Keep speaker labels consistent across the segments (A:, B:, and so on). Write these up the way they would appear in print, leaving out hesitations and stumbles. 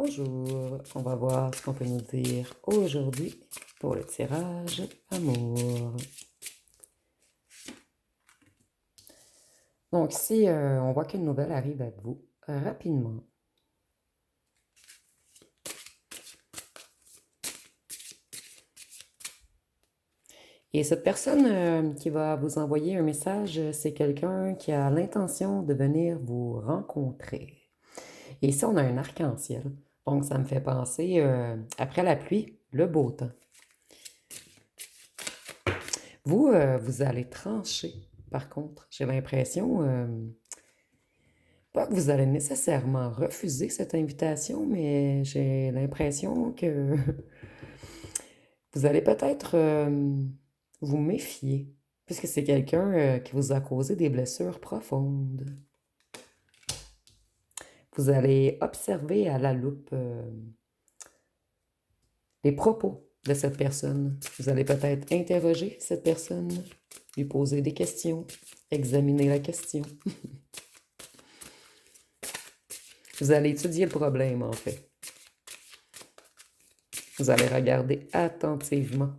A: Bonjour, on va voir ce qu'on peut nous dire aujourd'hui pour le tirage amour. Donc ici, on voit qu'une nouvelle arrive à vous rapidement. Et cette personne qui va vous envoyer un message, c'est quelqu'un qui a l'intention de venir vous rencontrer. Et ici, on a un arc-en-ciel. Donc, ça me fait penser, après la pluie, le beau temps. Vous, vous allez trancher, par contre. J'ai l'impression, pas que vous allez nécessairement refuser cette invitation, mais j'ai l'impression que vous allez peut-être vous méfier, puisque c'est quelqu'un qui vous a causé des blessures profondes. Vous allez observer à la loupe les propos de cette personne. Vous allez peut-être interroger cette personne, lui poser des questions, examiner la question. Vous allez étudier le problème, en fait. Vous allez regarder attentivement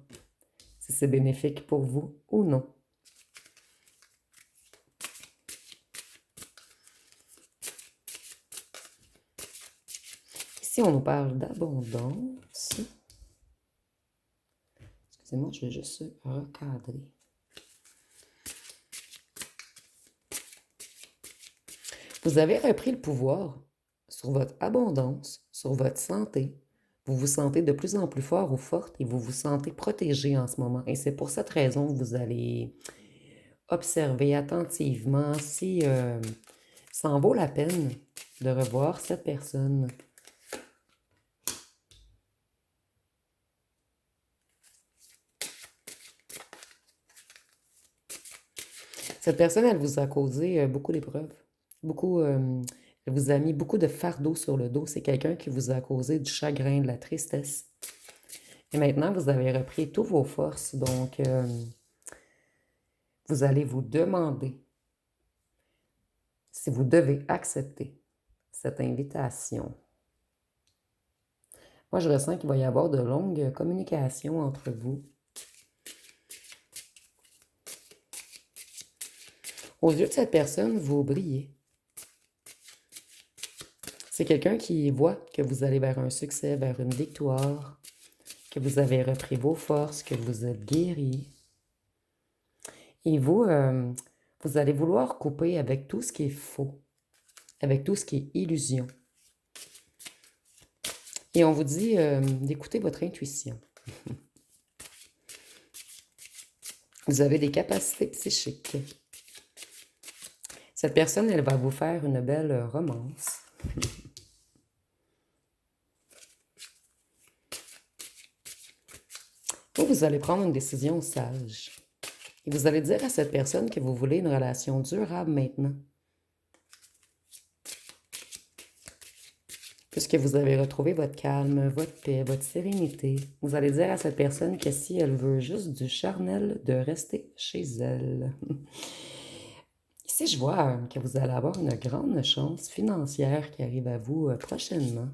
A: si c'est bénéfique pour vous ou non. Ici, on nous parle d'abondance. Excusez-moi, je vais juste recadrer. Vous avez repris le pouvoir sur votre abondance, sur votre santé. Vous vous sentez de plus en plus fort ou forte et vous vous sentez protégé en ce moment. Et c'est pour cette raison que vous allez observer attentivement si ça en vaut la peine de revoir cette personne. Cette personne, elle vous a causé beaucoup d'épreuves. Beaucoup, elle vous a mis beaucoup de fardeau sur le dos. C'est quelqu'un qui vous a causé du chagrin, de la tristesse. Et maintenant, vous avez repris toutes vos forces. Donc, vous allez vous demander si vous devez accepter cette invitation. Moi, je ressens qu'il va y avoir de longues communications entre vous. Aux yeux de cette personne, vous brillez. C'est quelqu'un qui voit que vous allez vers un succès, vers une victoire, que vous avez repris vos forces, que vous êtes guéri. Et vous, vous allez vouloir couper avec tout ce qui est faux, avec tout ce qui est illusion. Et on vous dit d'écouter votre intuition. Vous avez des capacités psychiques. Cette personne, elle va vous faire une belle romance. Vous allez prendre une décision sage. Et vous allez dire à cette personne que vous voulez une relation durable maintenant. Puisque vous avez retrouvé votre calme, votre paix, votre sérénité, vous allez dire à cette personne que si elle veut juste du charnel, de rester chez elle. Ici, je vois que vous allez avoir une grande chance financière qui arrive à vous prochainement.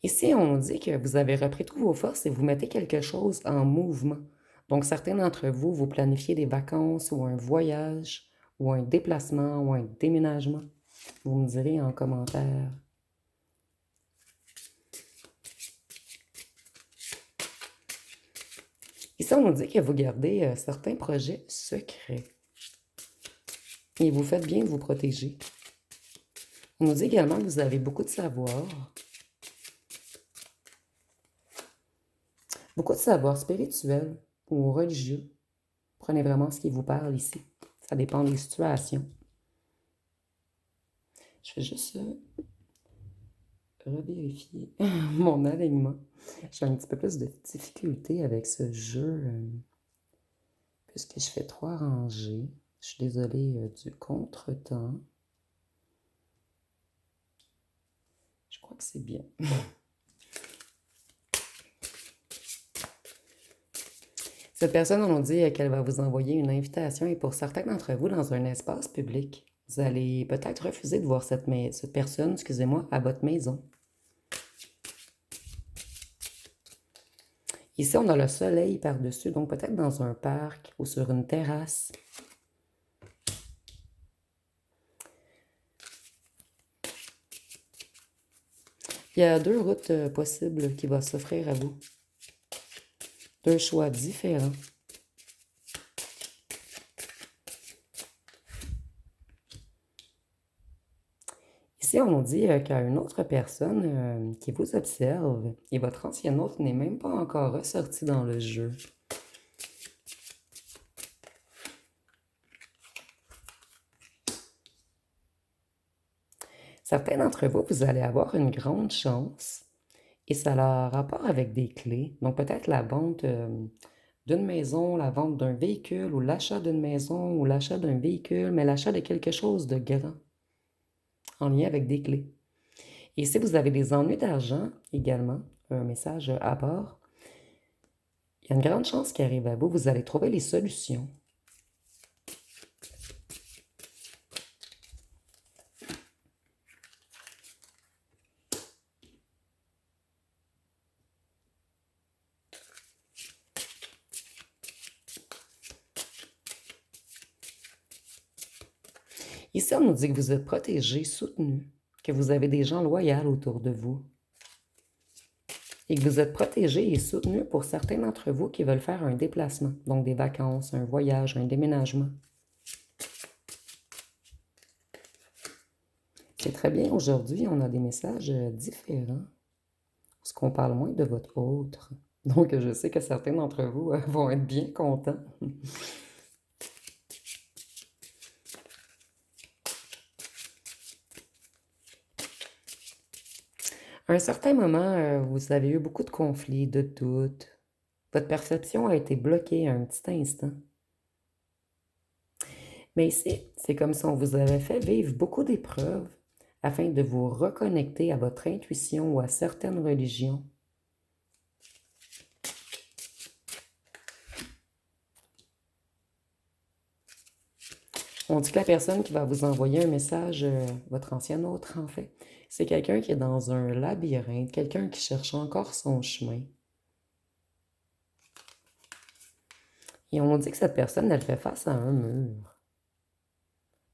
A: Ici, on dit que vous avez repris toutes vos forces et vous mettez quelque chose en mouvement. Donc, certains d'entre vous, vous planifiez des vacances ou un voyage ou un déplacement ou un déménagement. Vous me direz en commentaire. Ici, on nous dit que vous gardez certains projets secrets. Et vous faites bien de vous protéger. On nous dit également que vous avez beaucoup de savoir. Beaucoup de savoir spirituel ou religieux. Prenez vraiment ce qui vous parle ici. Ça dépend des situations. Je vais juste revérifier mon alignement. J'ai un petit peu plus de difficulté avec ce jeu puisque je fais 3 rangées. Je suis désolée du contretemps. Je crois que c'est bien. Cette personne, on nous dit qu'elle va vous envoyer une invitation et pour certains d'entre vous, dans un espace public, vous allez peut-être refuser de voir cette personne, excusez-moi, à votre maison. Ici, on a le soleil par-dessus, donc peut-être dans un parc ou sur une terrasse. Il y a deux routes possibles qui vont s'offrir à vous. Deux choix différents. Ici, on nous dit qu'il y a une autre personne qui vous observe et votre ancien hôte n'est même pas encore ressorti dans le jeu. Certains d'entre vous, vous allez avoir une grande chance et ça a rapport avec des clés. Donc peut-être la vente d'une maison, la vente d'un véhicule ou l'achat d'une maison ou l'achat d'un véhicule, mais l'achat de quelque chose de grand en lien avec des clés. Et si vous avez des ennuis d'argent également, un message à bord, il y a une grande chance qui arrive à vous, vous allez trouver les solutions. Ici, on nous dit que vous êtes protégé, soutenu, que vous avez des gens loyaux autour de vous et que vous êtes protégé et soutenu pour certains d'entre vous qui veulent faire un déplacement, donc des vacances, un voyage, un déménagement. C'est très bien, aujourd'hui, on a des messages différents, parce qu'on parle moins de votre autre. Donc, je sais que certains d'entre vous vont être bien contents. À un certain moment, vous avez eu beaucoup de conflits, de doutes. Votre perception a été bloquée un petit instant. Mais ici, c'est comme si on vous avait fait vivre beaucoup d'épreuves afin de vous reconnecter à votre intuition ou à certaines religions. On dit que la personne qui va vous envoyer un message, votre ancien autre en fait, c'est quelqu'un qui est dans un labyrinthe, quelqu'un qui cherche encore son chemin. Et on dit que cette personne, elle fait face à un mur.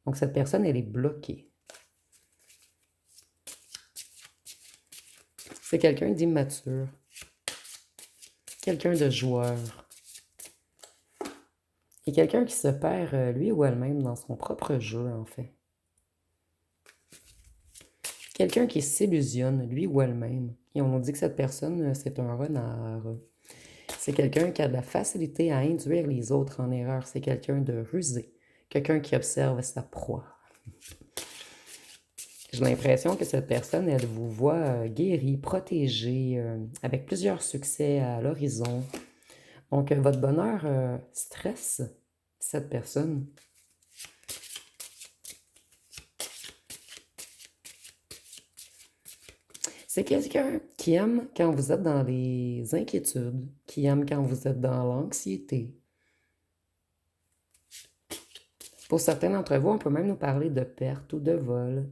A: Donc cette personne, elle est bloquée. C'est quelqu'un d'immature, quelqu'un de joueur, et quelqu'un qui se perd lui ou elle-même dans son propre jeu en fait. Quelqu'un qui s'illusionne lui ou elle-même. Et on nous dit que cette personne, c'est un renard. C'est quelqu'un qui a de la facilité à induire les autres en erreur. C'est quelqu'un de rusé, quelqu'un qui observe sa proie. J'ai l'impression que cette personne, elle vous voit guéri, protégé, avec plusieurs succès à l'horizon. Donc, votre bonheur stresse cette personne. C'est quelqu'un qui aime quand vous êtes dans les inquiétudes, qui aime quand vous êtes dans l'anxiété. Pour certains d'entre vous, on peut même nous parler de perte ou de vol.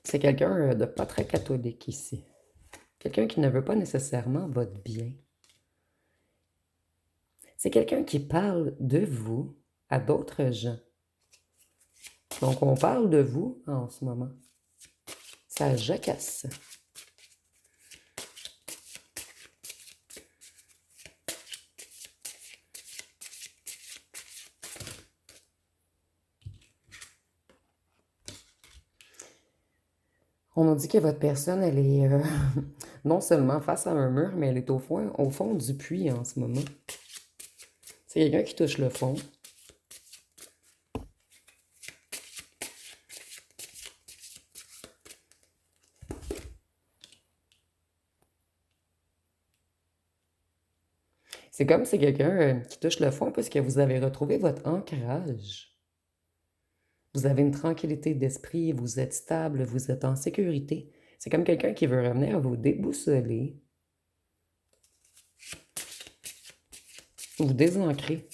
A: C'est quelqu'un de pas très catholique ici. Quelqu'un qui ne veut pas nécessairement votre bien. C'est quelqu'un qui parle de vous à d'autres gens. Donc, on parle de vous en ce moment. Ça jacasse. On nous dit que votre personne, elle est non seulement face à un mur, mais elle est au fond du puits en ce moment. C'est quelqu'un qui touche le fond. C'est comme si c'est quelqu'un qui touche le fond parce que vous avez retrouvé votre ancrage. Vous avez une tranquillité d'esprit, vous êtes stable, vous êtes en sécurité. C'est comme quelqu'un qui veut revenir vous déboussoler. Vous désancrez,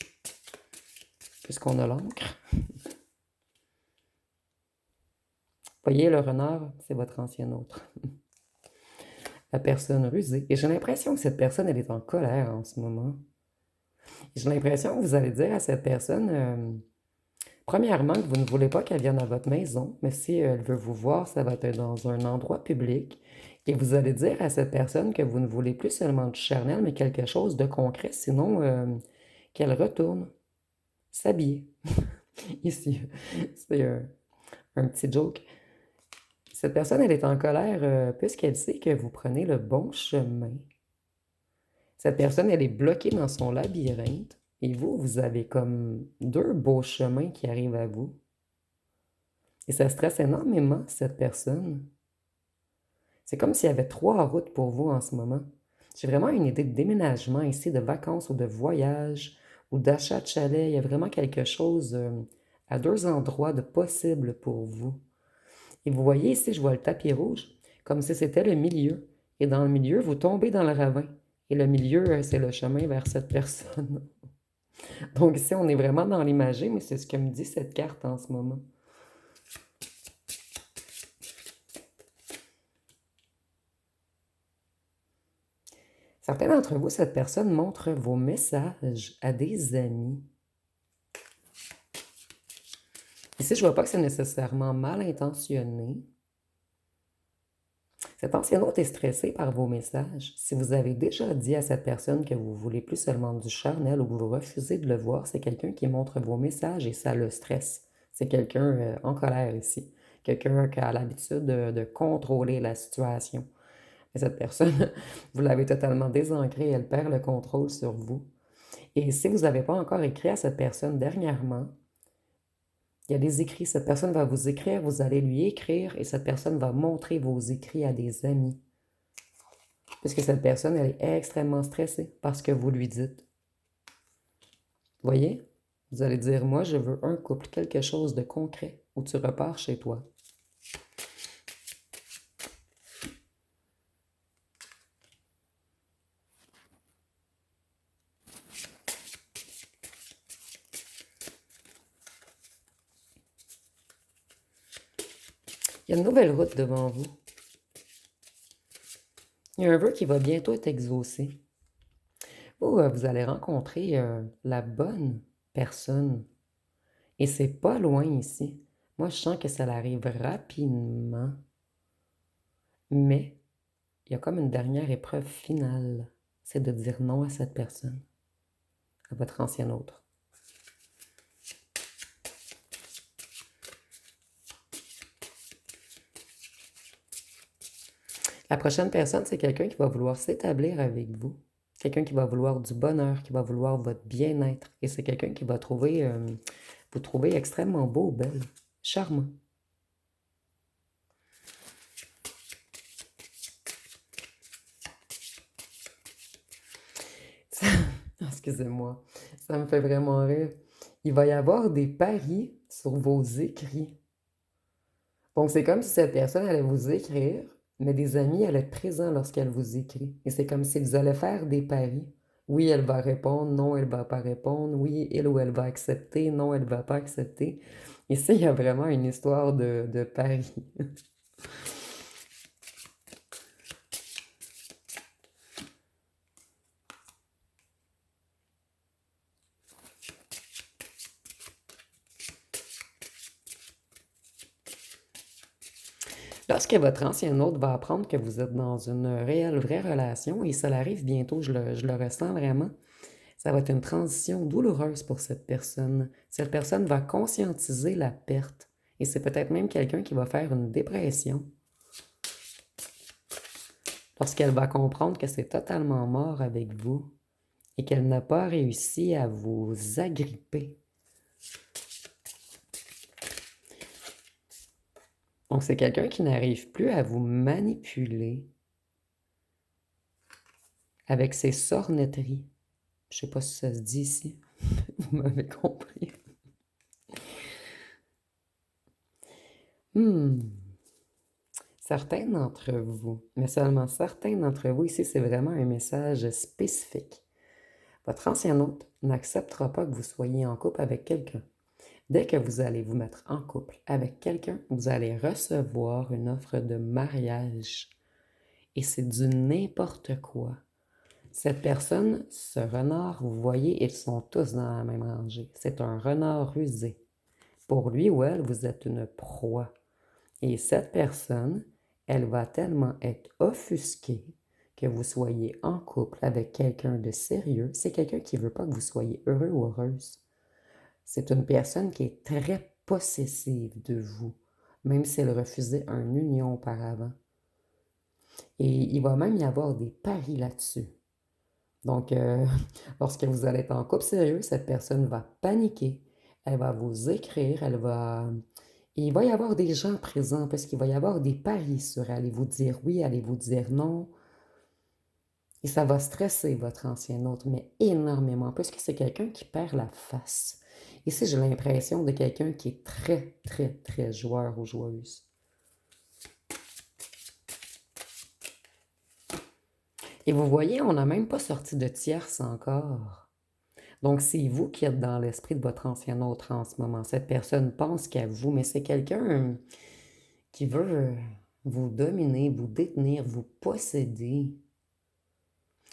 A: puisqu'on a l'encre. Voyez, le renard, c'est votre ancien autre. La personne rusée. Et j'ai l'impression que cette personne, elle est en colère en ce moment. J'ai l'impression que vous allez dire à cette personne, premièrement, que vous ne voulez pas qu'elle vienne à votre maison, mais si elle veut vous voir, ça va être dans un endroit public. Et vous allez dire à cette personne que vous ne voulez plus seulement du charnel, mais quelque chose de concret, sinon qu'elle retourne s'habiller. Ici, c'est un petit joke. Cette personne, elle est en colère puisqu'elle sait que vous prenez le bon chemin. Cette personne, elle est bloquée dans son labyrinthe et vous, vous avez comme deux beaux chemins qui arrivent à vous. Et ça stresse énormément, cette personne. C'est comme s'il y avait trois routes pour vous en ce moment. J'ai vraiment une idée de déménagement ici, de vacances ou de voyage ou d'achat de chalet. Il y a vraiment quelque chose à deux endroits de possible pour vous. Et vous voyez ici, je vois le tapis rouge, comme si c'était le milieu. Et dans le milieu, vous tombez dans le ravin. Et le milieu, c'est le chemin vers cette personne. Donc ici, on est vraiment dans l'imagé, mais c'est ce que me dit cette carte en ce moment. Certains d'entre vous, cette personne montre vos messages à des amis. Ici, je vois pas que c'est nécessairement mal intentionné. Cet ancien hôte est stressé par vos messages. Si vous avez déjà dit à cette personne que vous voulez plus seulement du charnel ou que vous refusez de le voir, c'est quelqu'un qui montre vos messages et ça le stresse. C'est quelqu'un en colère ici. Quelqu'un qui a l'habitude de contrôler la situation. Mais cette personne, vous l'avez totalement désancrée, elle perd le contrôle sur vous. Et si vous n'avez pas encore écrit à cette personne dernièrement, il y a des écrits, cette personne va vous écrire, vous allez lui écrire et cette personne va montrer vos écrits à des amis. Puisque cette personne, elle est extrêmement stressée parce que vous lui dites. Voyez? Vous allez dire, moi, je veux un couple, quelque chose de concret, où tu repars chez toi. Il y a une nouvelle route devant vous. Il y a un vœu qui va bientôt être exaucé. Vous allez rencontrer la bonne personne. Et c'est pas loin ici. Moi, je sens que ça arrive rapidement. Mais il y a comme une dernière épreuve finale. C'est de dire non à cette personne, à votre ancien autre. La prochaine personne, c'est quelqu'un qui va vouloir s'établir avec vous. Quelqu'un qui va vouloir du bonheur, qui va vouloir votre bien-être. Et c'est quelqu'un qui va vous trouver extrêmement beau, belle, charmant. Ça- Excusez-moi, ça me fait vraiment rire. Il va y avoir des paris sur vos écrits. Donc, c'est comme si cette personne allait vous écrire, mais des amis allaient être présents lorsqu'elle vous écrit. Et c'est comme si vous allez faire des paris. Oui, elle va répondre, non, elle va pas répondre. Oui, il ou elle va accepter, non, elle va pas accepter. Ici, il y a vraiment une histoire de paris. Lorsque votre ancien hôte va apprendre que vous êtes dans une réelle, vraie relation, et ça arrive bientôt, je le ressens vraiment, ça va être une transition douloureuse pour cette personne. Cette personne va conscientiser la perte. Et c'est peut-être même quelqu'un qui va faire une dépression lorsqu'elle va comprendre que c'est totalement mort avec vous et qu'elle n'a pas réussi à vous agripper. Donc c'est quelqu'un qui n'arrive plus à vous manipuler avec ses sorneteries. Je sais pas si ça se dit ici. Vous m'avez compris. Hmm. Certains d'entre vous, mais seulement certains d'entre vous ici, c'est vraiment un message spécifique. Votre ancien hôte n'acceptera pas que vous soyez en couple avec quelqu'un. Dès que vous allez vous mettre en couple avec quelqu'un, vous allez recevoir une offre de mariage. Et c'est du n'importe quoi. Cette personne, ce renard, vous voyez, ils sont tous dans la même rangée. C'est un renard rusé. Pour lui ou elle, vous êtes une proie. Et cette personne, elle va tellement être offusquée que vous soyez en couple avec quelqu'un de sérieux. C'est quelqu'un qui ne veut pas que vous soyez heureux ou heureuse. C'est une personne qui est très possessive de vous, même si elle refusait une union auparavant. Et il va même y avoir des paris là-dessus. Donc, lorsque vous allez être en couple sérieux, cette personne va paniquer, elle va vous écrire, elle va... Il va y avoir des gens présents parce qu'il va y avoir des paris sur allez-vous dire oui, allez-vous dire non. Et ça va stresser votre ancien hôte, mais énormément, parce que c'est quelqu'un qui perd la face. Ici, j'ai l'impression de quelqu'un qui est très, très, très joueur ou joueuse. Et vous voyez, on n'a même pas sorti de tierce encore. Donc, c'est vous qui êtes dans l'esprit de votre ancien autre en ce moment. Cette personne pense qu'à vous, mais c'est quelqu'un qui veut vous dominer, vous détenir, vous posséder.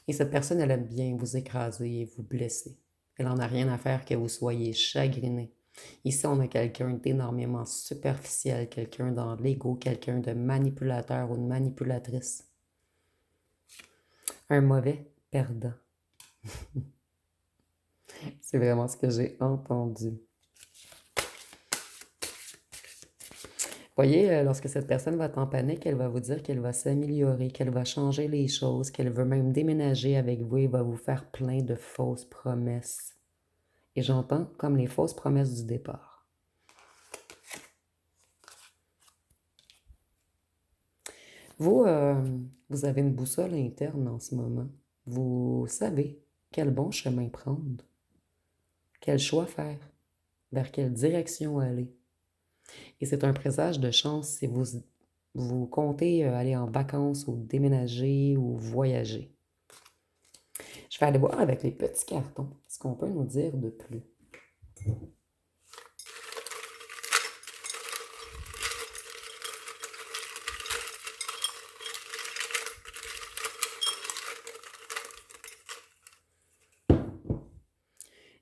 A: Et cette personne, elle aime bien vous écraser et vous blesser. Elle n'en a rien à faire que vous soyez chagriné. Ici, on a quelqu'un d'énormément superficiel, quelqu'un dans l'ego, quelqu'un de manipulateur ou de manipulatrice. Un mauvais perdant. C'est vraiment ce que j'ai entendu. Voyez, lorsque cette personne va être en panique, elle va vous dire qu'elle va s'améliorer, qu'elle va changer les choses, qu'elle veut même déménager avec vous et va vous faire plein de fausses promesses. Et j'entends comme les fausses promesses du départ. Vous, vous avez une boussole interne en ce moment. Vous savez quel bon chemin prendre, quel choix faire, vers quelle direction aller. Et c'est un présage de chance si vous comptez aller en vacances ou déménager ou voyager. Je vais aller voir avec les petits cartons ce qu'on peut nous dire de plus.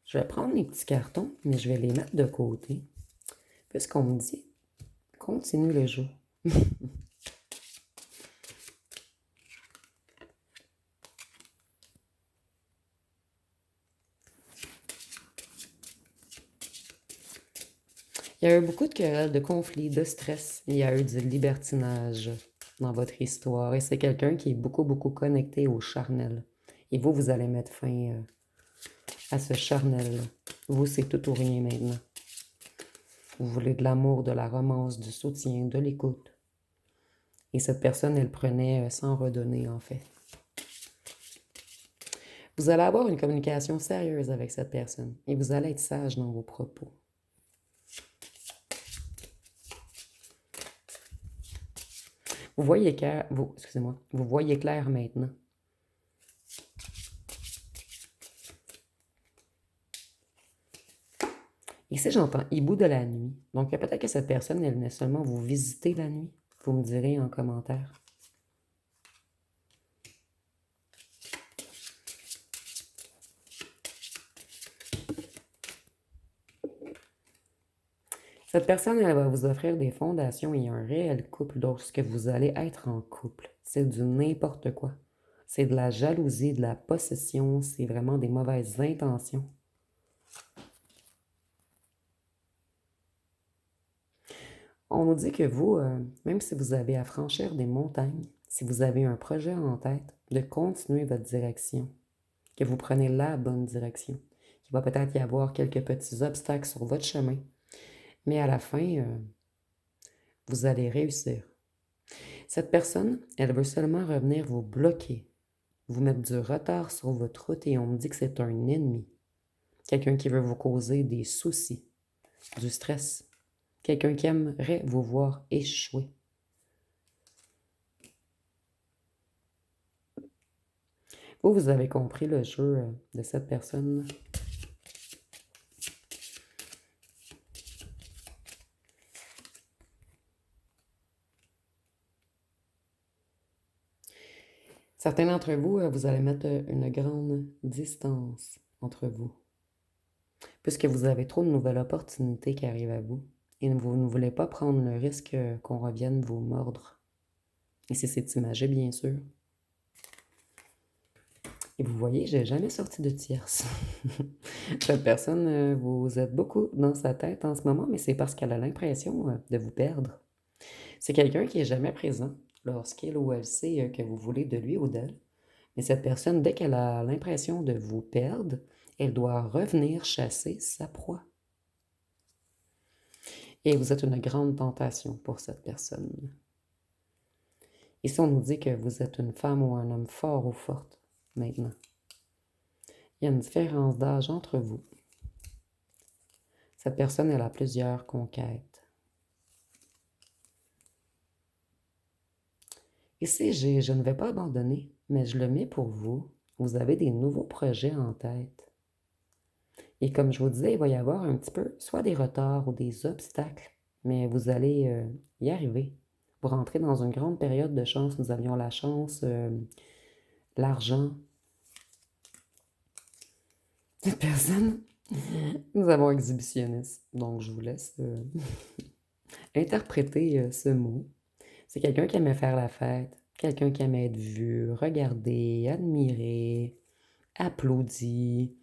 A: Je vais prendre les petits cartons, mais je vais les mettre de côté. Puisqu'on me dit, continue le jeu. Il y a eu beaucoup de querelles, de conflits, de stress. Il y a eu du libertinage dans votre histoire. Et c'est quelqu'un qui est beaucoup, beaucoup connecté au charnel. Et vous, vous allez mettre fin à ce charnel-là. Vous, c'est tout ou rien maintenant. Vous voulez de l'amour, de la romance, du soutien, de l'écoute. Et cette personne, elle prenait sans redonner, en fait. Vous allez avoir une communication sérieuse avec cette personne. Et vous allez être sage dans vos propos. Vous voyez clair, vous voyez clair maintenant. Ici, j'entends hibou de la nuit. Donc, peut-être que cette personne, elle venait seulement vous visiter la nuit. Vous me direz en commentaire. Cette personne, elle va vous offrir des fondations et un réel couple lorsque vous allez être en couple. C'est du n'importe quoi. C'est de la jalousie, de la possession, c'est vraiment des mauvaises intentions. On nous dit que vous, même si vous avez à franchir des montagnes, si vous avez un projet en tête, de continuer votre direction, que vous prenez la bonne direction. Il va peut-être y avoir quelques petits obstacles sur votre chemin, mais à la fin, vous allez réussir. Cette personne, elle veut seulement revenir vous bloquer, vous mettre du retard sur votre route et on me dit que c'est un ennemi. Quelqu'un qui veut vous causer des soucis, du stress. Quelqu'un qui aimerait vous voir échouer. Vous avez compris le jeu de cette personne. Certains d'entre vous, vous allez mettre une grande distance entre vous, puisque vous avez trop de nouvelles opportunités qui arrivent à vous, et vous ne voulez pas prendre le risque qu'on revienne vous mordre. Et c'est imagé, bien sûr. Et vous voyez, j'ai jamais sorti de tierce. Cette personne, vous êtes beaucoup dans sa tête en ce moment, mais c'est parce qu'elle a l'impression de vous perdre. C'est quelqu'un qui est jamais présent lorsqu'il ou elle sait que vous voulez de lui ou d'elle. Mais cette personne, dès qu'elle a l'impression de vous perdre, elle doit revenir chasser sa proie. Et vous êtes une grande tentation pour cette personne. Ici, on nous dit que vous êtes une femme ou un homme fort ou forte, maintenant. Il y a une différence d'âge entre vous. Cette personne, elle a plusieurs conquêtes. Ici, je ne vais pas abandonner, mais je le mets pour vous. Vous avez des nouveaux projets en tête. Et comme je vous disais, il va y avoir un petit peu soit des retards ou des obstacles, mais vous allez y arriver. Vous rentrez dans une grande période de chance. Nous avions la chance, l'argent. Cette personne, nous avons exhibitionniste. Donc, je vous laisse interpréter ce mot. C'est quelqu'un qui aimait faire la fête, quelqu'un qui aimait être vu, regardé, admiré, applaudi.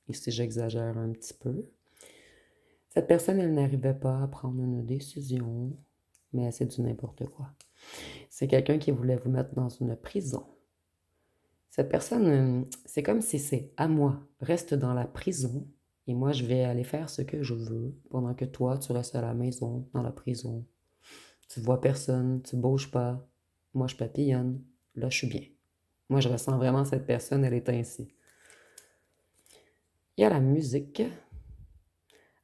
A: Et si j'exagère un petit peu. Cette personne, elle n'arrivait pas à prendre une décision, mais c'est du n'importe quoi. C'est quelqu'un qui voulait vous mettre dans une prison. Cette personne, c'est comme si c'est à moi, reste dans la prison, et moi je vais aller faire ce que je veux, pendant que toi, tu restes à la maison, dans la prison. Tu vois personne, tu bouges pas, moi je papillonne, là je suis bien. Moi je ressens vraiment cette personne, elle est ainsi. Il y a la musique.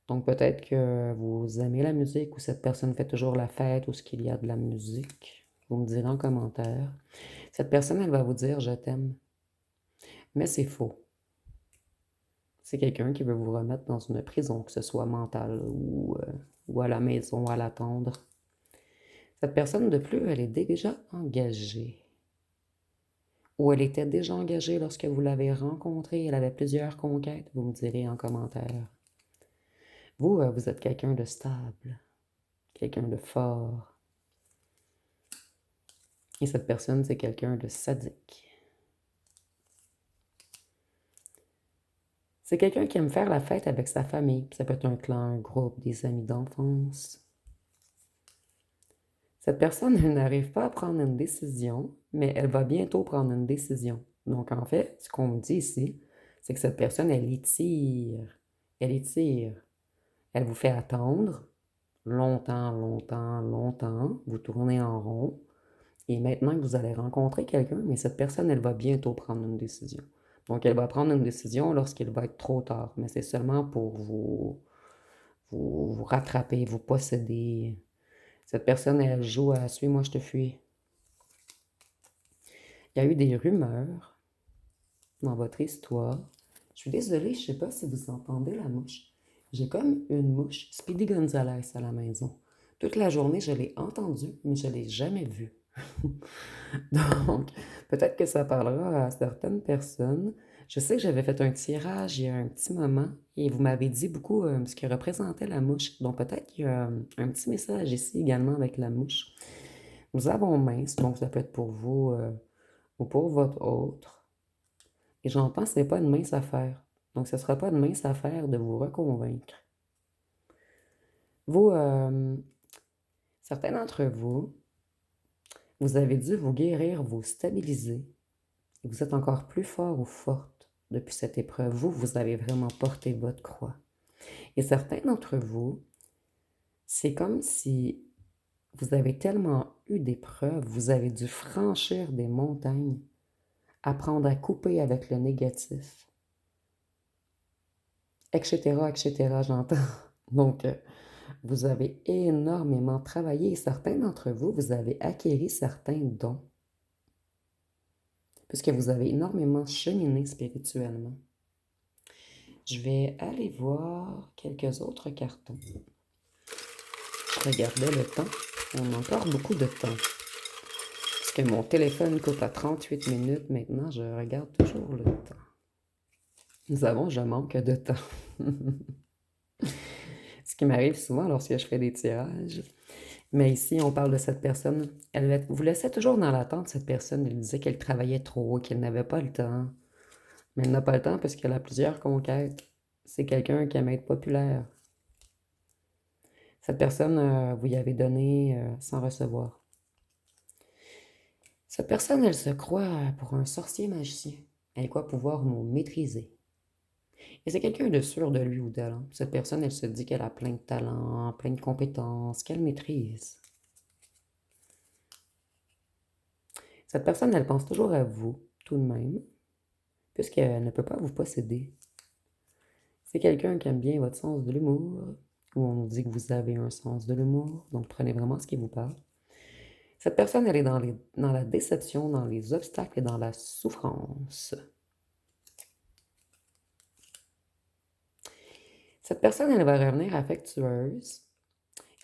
A: Donc peut-être que vous aimez la musique ou cette personne fait toujours la fête ou ce qu'il y a de la musique. Vous me direz en commentaire. Cette personne, elle va vous dire je t'aime. Mais c'est faux. C'est quelqu'un qui veut vous remettre dans une prison, que ce soit mentale ou à la maison, à l'attendre. Cette personne, de plus, elle est déjà engagée. Ou elle était déjà engagée lorsque vous l'avez rencontrée, elle avait plusieurs conquêtes, vous me direz en commentaire. Vous, vous êtes quelqu'un de stable, quelqu'un de fort. Et cette personne, c'est quelqu'un de sadique. C'est quelqu'un qui aime faire la fête avec sa famille. Ça peut être un clan, un groupe, des amis d'enfance. Cette personne, elle n'arrive pas à prendre une décision, mais elle va bientôt prendre une décision. Donc, en fait, ce qu'on me dit ici, c'est que cette personne, elle étire. Elle étire. Elle vous fait attendre longtemps, longtemps, longtemps. Vous tournez en rond. Et maintenant que vous allez rencontrer quelqu'un, mais cette personne, elle va bientôt prendre une décision. Donc, elle va prendre une décision lorsqu'il va être trop tard, mais c'est seulement pour vous rattraper, vous posséder. Cette personne, elle joue à Suis-moi, je te fuis. Il y a eu des rumeurs dans votre histoire. Je suis désolée, je ne sais pas si vous entendez la mouche. J'ai comme une mouche Speedy Gonzales à la maison. Toute la journée, je l'ai entendue, mais je ne l'ai jamais vue. Donc, peut-être que ça parlera à certaines personnes. Je sais que j'avais fait un tirage il y a un petit moment et vous m'avez dit beaucoup ce que représentait la mouche. Donc, peut-être qu'il y a un petit message ici également avec la mouche. Nous avons mince, donc ça peut être pour vous ou pour votre autre. Et j'entends que ce n'est pas une mince affaire. Donc, ce ne sera pas une mince affaire de vous reconvaincre. Vous, certains d'entre vous, vous avez dû vous guérir, vous stabiliser. Et vous êtes encore plus fort ou forte depuis cette épreuve. Vous avez vraiment porté votre croix. Et certains d'entre vous, c'est comme si vous avez tellement eu d'épreuves, vous avez dû franchir des montagnes, apprendre à couper avec le négatif, etc., etc., j'entends. Donc, vous avez énormément travaillé et certains d'entre vous, vous avez acquis certains dons. puisque vous avez énormément cheminé spirituellement. Je vais aller voir quelques autres cartons. Je regardais le temps. On a encore beaucoup de temps. Parce que mon téléphone coupe à 38 minutes maintenant, je regarde toujours le temps. Nous avons, je manque de temps. Ce qui m'arrive souvent lorsque je fais des tirages. Mais ici, on parle de cette personne. Elle vous laissait toujours dans l'attente, cette personne. Elle disait qu'elle travaillait trop, qu'elle n'avait pas le temps. Mais elle n'a pas le temps parce qu'elle a plusieurs conquêtes. C'est quelqu'un qui aime être populaire. Cette personne, vous y avez donné sans recevoir. Cette personne, elle se croit pour un sorcier magicien. Elle croit pouvoir nous maîtriser. Et c'est quelqu'un de sûr de lui ou d'elle. Hein. Cette personne, elle se dit qu'elle a plein de talents, plein de compétences, qu'elle maîtrise. Cette personne, elle pense toujours à vous, tout de même, puisqu'elle ne peut pas vous posséder. C'est quelqu'un qui aime bien votre sens de l'humour, où on nous dit que vous avez un sens de l'humour, donc prenez vraiment ce qui vous parle. Cette personne, elle est dans la déception, dans les obstacles et dans la souffrance. Cette personne, elle va revenir affectueuse.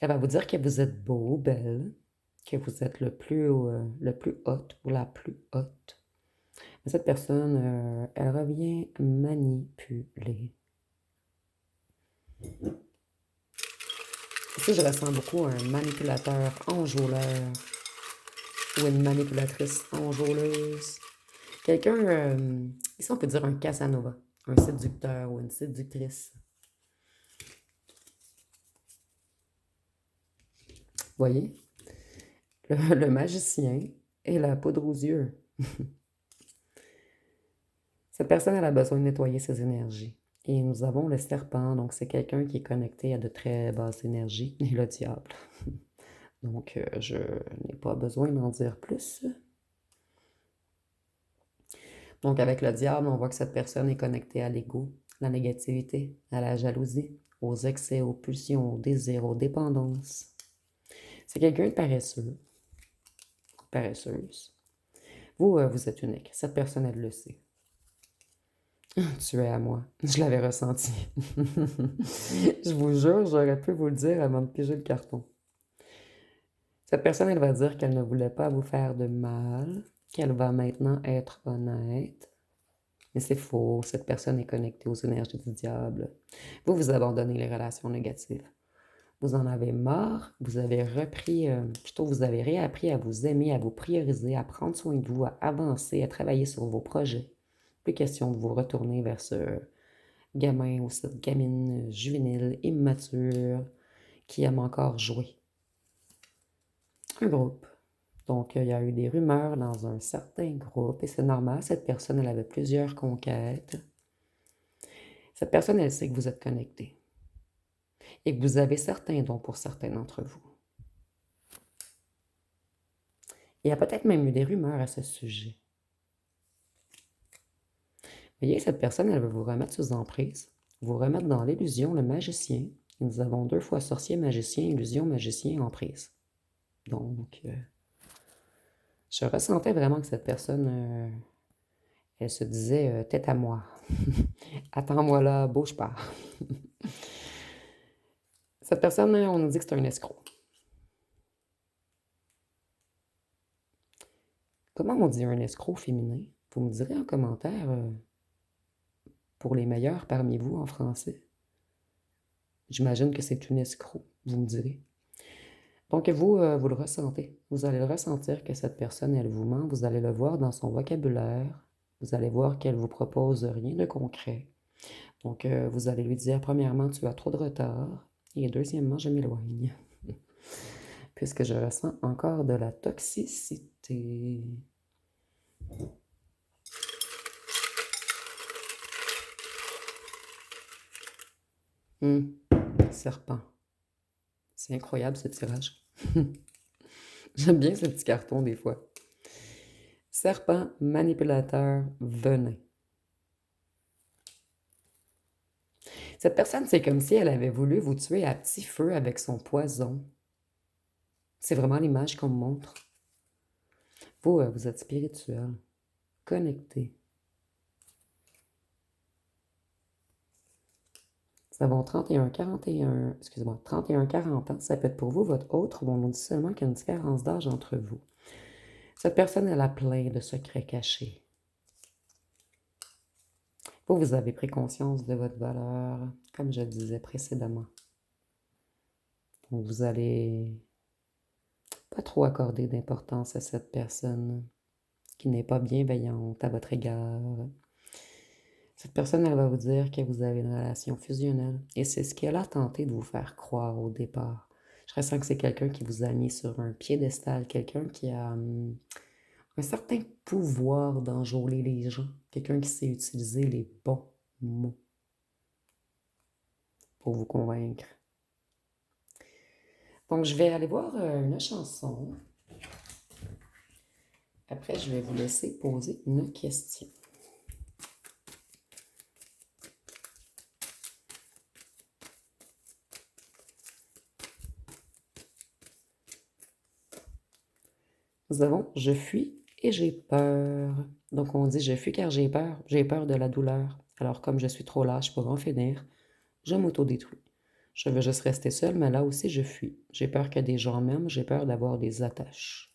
A: Elle va vous dire que vous êtes beau, belle, que vous êtes le plus hot ou la plus haute. Mais cette personne, elle revient manipuler. Ici, je ressens beaucoup un manipulateur enjôleur ou une manipulatrice enjôleuse. Quelqu'un, ici on peut dire un Casanova, un séducteur ou une séductrice. Voyez, le magicien et la poudre aux yeux. Cette personne, elle a besoin de nettoyer ses énergies. Et nous avons le serpent, donc c'est quelqu'un qui est connecté à de très basses énergies, et le diable. Donc, je n'ai pas besoin d'en dire plus. Donc, avec le diable, on voit que cette personne est connectée à l'ego, la négativité, à la jalousie, aux excès, aux pulsions, aux désirs, aux dépendances. C'est quelqu'un de paresseux, paresseuse. Vous, vous êtes unique. Cette personne, elle le sait. Tu es à moi. Je l'avais ressenti. Je vous jure, j'aurais pu vous le dire avant de piger le carton. Cette personne, elle va dire qu'elle ne voulait pas vous faire de mal, qu'elle va maintenant être honnête. Mais c'est faux, cette personne est connectée aux énergies du diable. Vous, vous abandonnez les relations négatives. Vous en avez marre, vous avez plutôt vous avez réappris à vous aimer, à vous prioriser, à prendre soin de vous, à avancer, à travailler sur vos projets. Plus question de vous retourner vers ce gamin ou cette gamine juvénile, immature, qui aime encore jouer. Un groupe. Donc, il y a eu des rumeurs dans un certain groupe, et c'est normal, cette personne, elle avait plusieurs conquêtes. Cette personne, elle sait que vous êtes connectés et que vous avez certains dons pour certains d'entre vous. Il y a peut-être même eu des rumeurs à ce sujet. Vous voyez, cette personne, elle veut vous remettre sous emprise, vous remettre dans l'illusion, le magicien. Et nous avons 2 fois sorcier, magicien, illusion, magicien, emprise. Donc, je ressentais vraiment que cette personne, elle se disait tête à moi. Attends-moi là, bouge pas. Cette personne, on nous dit que c'est un escroc. Comment on dit un escroc féminin? Vous me direz en commentaire pour les meilleurs parmi vous en français. J'imagine que c'est une escroc, vous me direz. Donc vous, vous le ressentez. Vous allez le ressentir que cette personne, elle vous ment. Vous allez le voir dans son vocabulaire. Vous allez voir qu'elle vous propose rien de concret. Donc vous allez lui dire, premièrement, tu as trop de retard. Et deuxièmement, je m'éloigne. Puisque je ressens encore de la toxicité. Serpent. C'est incroyable ce tirage. J'aime bien ce petit carton des fois. Serpent, manipulateur, venin. Cette personne, c'est comme si elle avait voulu vous tuer à petit feu avec son poison. C'est vraiment l'image qu'on me montre. Vous, vous êtes spirituel. connecter. Nous avons 31-40 ans. Ça peut être pour vous votre autre, ou on nous dit seulement qu'il y a une différence d'âge entre vous. Cette personne, elle a plein de secrets cachés. Vous avez pris conscience de votre valeur, comme je le disais précédemment. Donc, vous allez pas trop accorder d'importance à cette personne qui n'est pas bienveillante à votre égard. Cette personne, elle va vous dire que vous avez une relation fusionnelle. Et c'est ce qu'elle a tenté de vous faire croire au départ. Je ressens que c'est quelqu'un qui vous a mis sur un piédestal, quelqu'un qui a un certain pouvoir d'enjôler les gens, quelqu'un qui sait utiliser les bons mots pour vous convaincre. Donc, je vais aller voir une chanson. Après, je vais vous laisser poser une question. Nous avons « Je fuis et j'ai peur ». Donc, on dit « Je fuis car j'ai peur de la douleur. Alors, comme je suis trop lâche pour en finir, je m'autodétruis. Je veux juste rester seule, mais là aussi, je fuis. J'ai peur que des gens m'aiment, j'ai peur d'avoir des attaches. »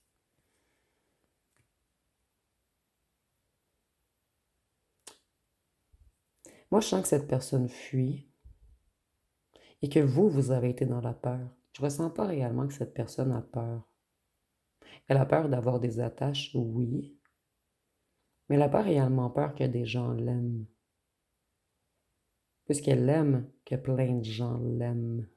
A: Moi, je sens que cette personne fuit et que vous avez été dans la peur. Je ne ressens pas réellement que cette personne a peur. Elle a peur d'avoir des attaches, oui, mais elle n'a pas réellement peur que des gens l'aiment. Puisqu'elle aime que plein de gens l'aiment.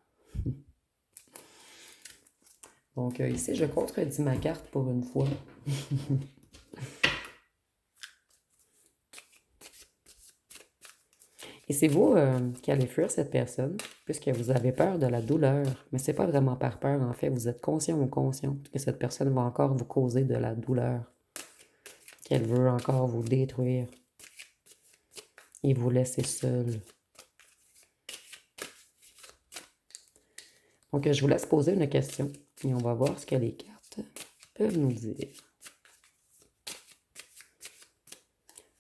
A: Donc ici, je contredis ma carte pour une fois. Et c'est vous qui allez fuir cette personne, puisque vous avez peur de la douleur. Mais c'est pas vraiment par peur, en fait. Vous êtes conscient ou consciente que cette personne va encore vous causer de la douleur. Qu'elle veut encore vous détruire. Et vous laisser seul. Donc, je vous laisse poser une question. Et on va voir ce que les cartes peuvent nous dire.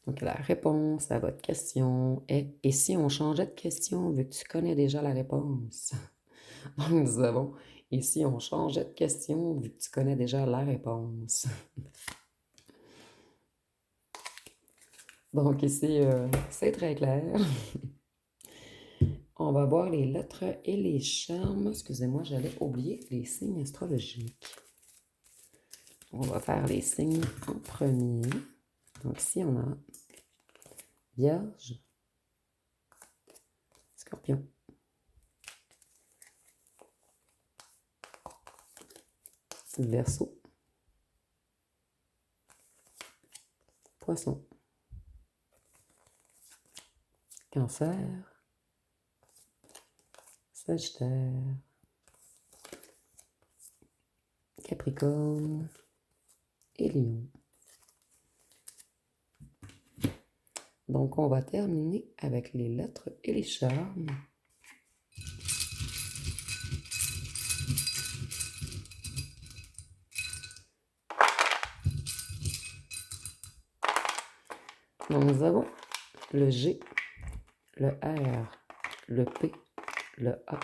A: Donc, la réponse à votre question est « Et si on changeait de question vu que tu connais déjà la réponse? » Donc, nous avons « Et si on changeait de question vu que tu connais déjà la réponse? » Donc, ici, c'est très clair. On va voir les lettres et les charmes. Excusez-moi, j'allais oublier les signes astrologiques. On va faire les signes en premier. Donc, ici, on a Vierge, Scorpion, Verseau, Poisson, Cancer, Sagittaire, Capricorne et Lion. Donc, on va terminer avec les lettres et les charmes. Donc, nous avons le G, le R, le P, le A,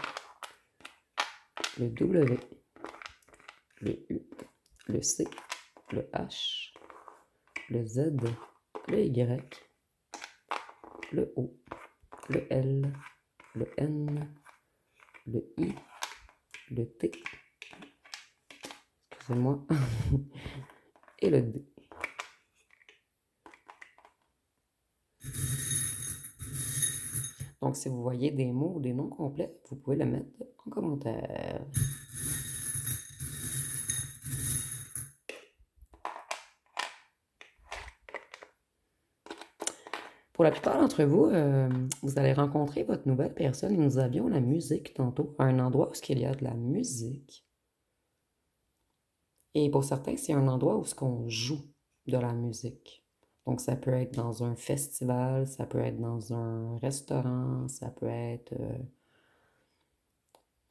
A: le W, le U, le C, le H, le Z, le Y, le O, le L, le N, le I, le T, excusez-moi, et le D. Donc, si vous voyez des mots ou des noms complets, vous pouvez le mettre en commentaire. Pour la plupart d'entre vous, vous allez rencontrer votre nouvelle personne et nous avions la musique tantôt, à un endroit où il y a de la musique. Et pour certains, c'est un endroit où on joue de la musique. Donc, ça peut être dans un festival, ça peut être dans un restaurant, ça peut être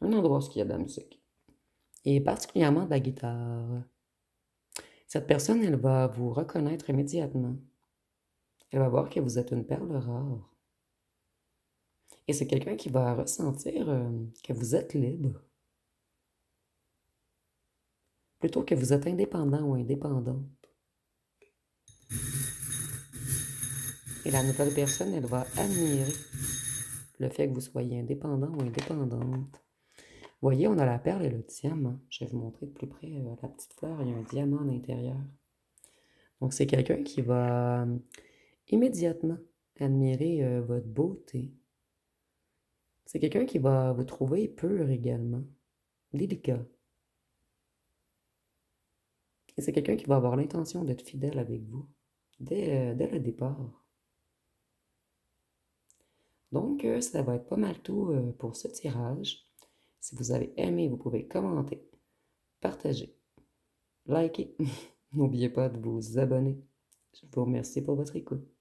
A: un endroit où il y a de la musique. Et particulièrement de la guitare. Cette personne, elle va vous reconnaître immédiatement. Elle va voir que vous êtes une perle rare. Et c'est quelqu'un qui va ressentir que vous êtes libre, plutôt que vous êtes indépendant ou indépendante. Et la nouvelle personne, elle va admirer le fait que vous soyez indépendant ou indépendante. Vous voyez, on a la perle et le diamant. Je vais vous montrer de plus près la petite fleur, il y a un diamant à l'intérieur. Donc c'est quelqu'un qui va immédiatement admirer votre beauté. C'est quelqu'un qui va vous trouver pur également, délicat. Et c'est quelqu'un qui va avoir l'intention d'être fidèle avec vous dès le départ. Donc, ça va être pas mal tout pour ce tirage. Si vous avez aimé, vous pouvez commenter, partager, liker. N'oubliez pas de vous abonner. Je vous remercie pour votre écoute.